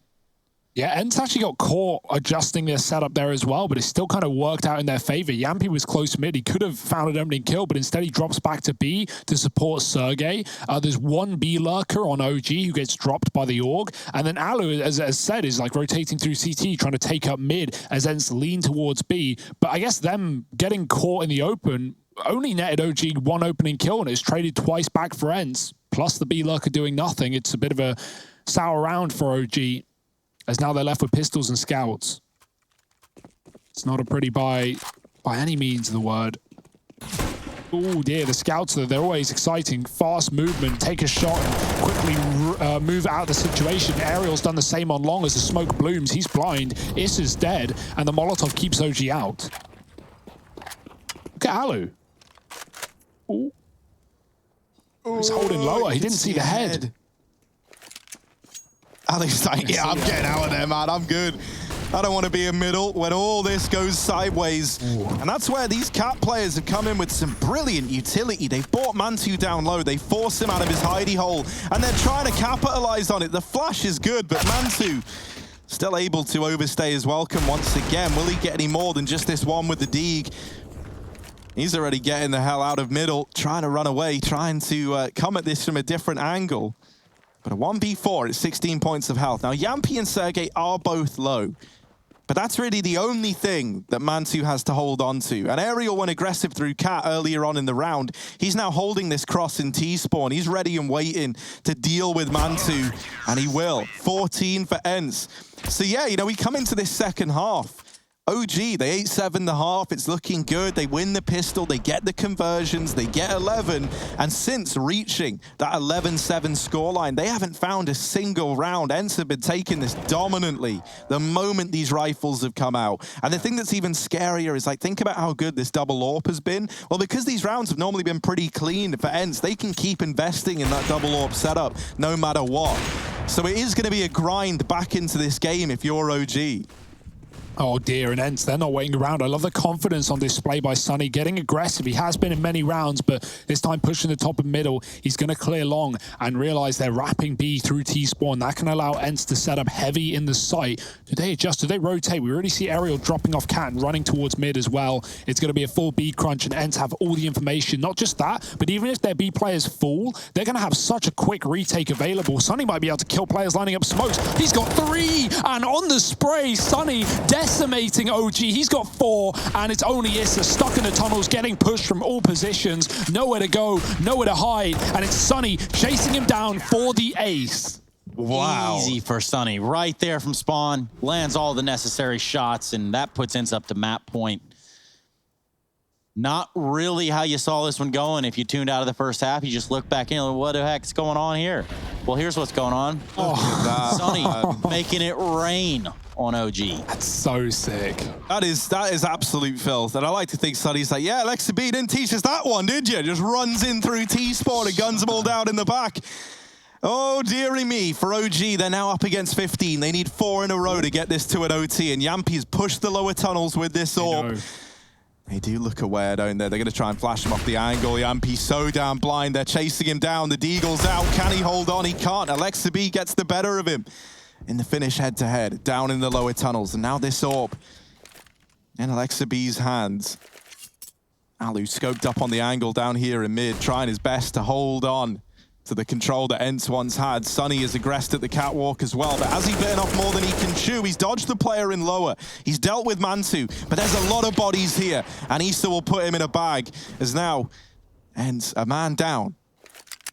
Yeah, ENCE actually got caught adjusting their setup there as well, but it still kind of worked out in their favor. Yampy was close mid. He could have found an opening kill, but instead he drops back to B to support Sergey. There's one B lurker on OG who gets dropped by the AUG. And then Alu, as said, is like rotating through CT, trying to take up mid as ENCE lean towards B. But I guess them getting caught in the open only netted OG one opening kill, and it's traded twice back for ENCE, plus the B lurker doing nothing. It's a bit of a sour round for OG, as now they're left with pistols and scouts. It's not a pretty by any means of the word. Oh dear, the scouts, they're always exciting. Fast movement, take a shot and quickly move out of the situation. Ariel's done the same on Long as the smoke blooms. He's blind, Issa's dead, and the Molotov keeps OG out. Look at Alu. Ooh. He's holding lower, he didn't see the head. Alu's like, yeah, I'm getting out of there, man. I'm good. I don't want to be in middle when all this goes sideways. Ooh. And that's where these Cat players have come in with some brilliant utility. They've brought Man2 down low. They force him out of his hidey hole, and they're trying to capitalize on it. The flash is good, but Man2 still able to overstay his welcome once again. Will he get any more than just this one with the Deeg? He's already getting the hell out of middle, trying to run away, trying to come at this from a different angle. But a 1v4 at 16 points of health. Now, Yampy and Sergey are both low, but that's really the only thing that Man2 has to hold on to. And Ariel went aggressive through Cat earlier on in the round. He's now holding this cross in T-spawn. He's ready and waiting to deal with Man2, and he will. 14 for ENCE. So yeah, you know, we come into this second half. OG, they 8-7 the half, it's looking good. They win the pistol, they get the conversions, they get 11. And since reaching that 11-7 scoreline, they haven't found a single round. ENCE have been taking this dominantly the moment these rifles have come out. And the thing that's even scarier is, like, think about how good this double AWP has been. Well, because these rounds have normally been pretty clean for ENCE, they can keep investing in that double AWP setup no matter what. So it is going to be a grind back into this game if you're OG. Oh dear, and ENCE, they're not waiting around. I love the confidence on display by Sunny, getting aggressive. He has been in many rounds, but this time pushing the top and middle. He's going to clear long and realize they're wrapping B through T-spawn. That can allow ENCE to set up heavy in the site. Do they adjust? Do they rotate? We already see Ariel dropping off Cat and running towards mid as well. It's going to be a full B crunch, and ENCE have all the information. Not just that, but even if their B players fall, they're going to have such a quick retake available. Sunny might be able to kill players lining up smokes. He's got 3, and on the spray, Sunny decimating OG. He's got 4, and it's only Issa stuck in the tunnels, getting pushed from all positions. Nowhere to go, nowhere to hide, and it's Sunny chasing him down for the ace. Wow. Easy for Sunny. Right there from spawn, lands all the necessary shots, and that puts ENCE up to map point. Not really how you saw this one going. If you tuned out of the first half, you just look back in, like, what the heck's going on here? Well, here's what's going on. Oh. Sunny making it rain on OG. That's so sick. That is absolute filth. And I like to think Sunny's like, yeah, Alexa B didn't teach us that one, did you? Just runs in through T-spawn and guns them all down in the back. Oh, dearie me. For OG, they're now up against 15. They need 4 in a row to get this to an OT. And Yampy's pushed the lower tunnels with this AWP. They do look aware, don't they? They're going to try and flash him off the angle. Yampy's so damn blind. They're chasing him down. The Deagle's out. Can he hold on? He can't. Alexa B gets the better of him in the finish head-to-head, down in the lower tunnels. And now this AWP in Alexa B's hands. Alu scoped up on the angle down here in mid, trying his best to hold on to the control that ENCE once had. Sunny is aggressed at the catwalk as well, but has he bitten off more than he can chew? He's dodged the player in lower. He's dealt with Man2, but there's a lot of bodies here, and Issa will put him in a bag as now ENCE a man down.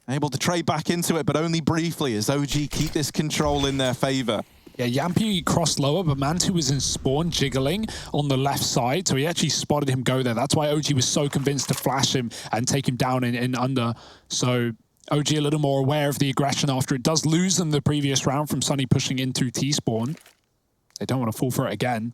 Able to trade back into it, but only briefly as OG keep this control in their favor. Yeah, Yampy crossed lower, but Man2 was in spawn jiggling on the left side, so he actually spotted him go there. That's why OG was so convinced to flash him and take him down in under. So OG a little more aware of the aggression after it does lose them the previous round from Sunny pushing in through T-spawn. They don't want to fall for it again.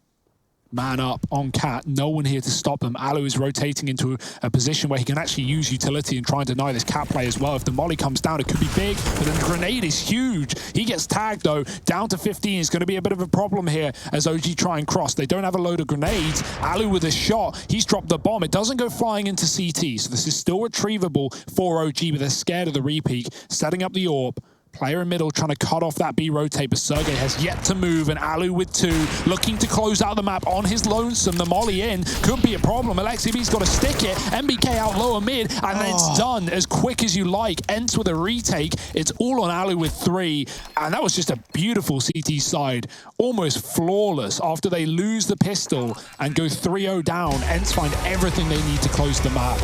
Man up on Cat. No one here to stop them. Alu is rotating into a position where he can actually use utility and try and deny this Cat play as well. If the molly comes down, it could be big, but then the grenade is huge. He gets tagged, though. Down to 15 is going to be a bit of a problem here as OG try and cross. They don't have a load of grenades. Alu with a shot. He's dropped the bomb. It doesn't go flying into CT, so this is still retrievable for OG, but they're scared of the repeak. Setting up the AWP. Player in middle trying to cut off that B rotate, but Sergey has yet to move, and Alu with 2, looking to close out the map on his lonesome. The molly in could be a problem. Alexi B's got to stick it. MBK out lower mid, and it's done as quick as you like. ENCE with a retake. It's all on Alu with 3, and that was just a beautiful CT side. Almost flawless after they lose the pistol and go 3-0 down. ENCE find everything they need to close the map.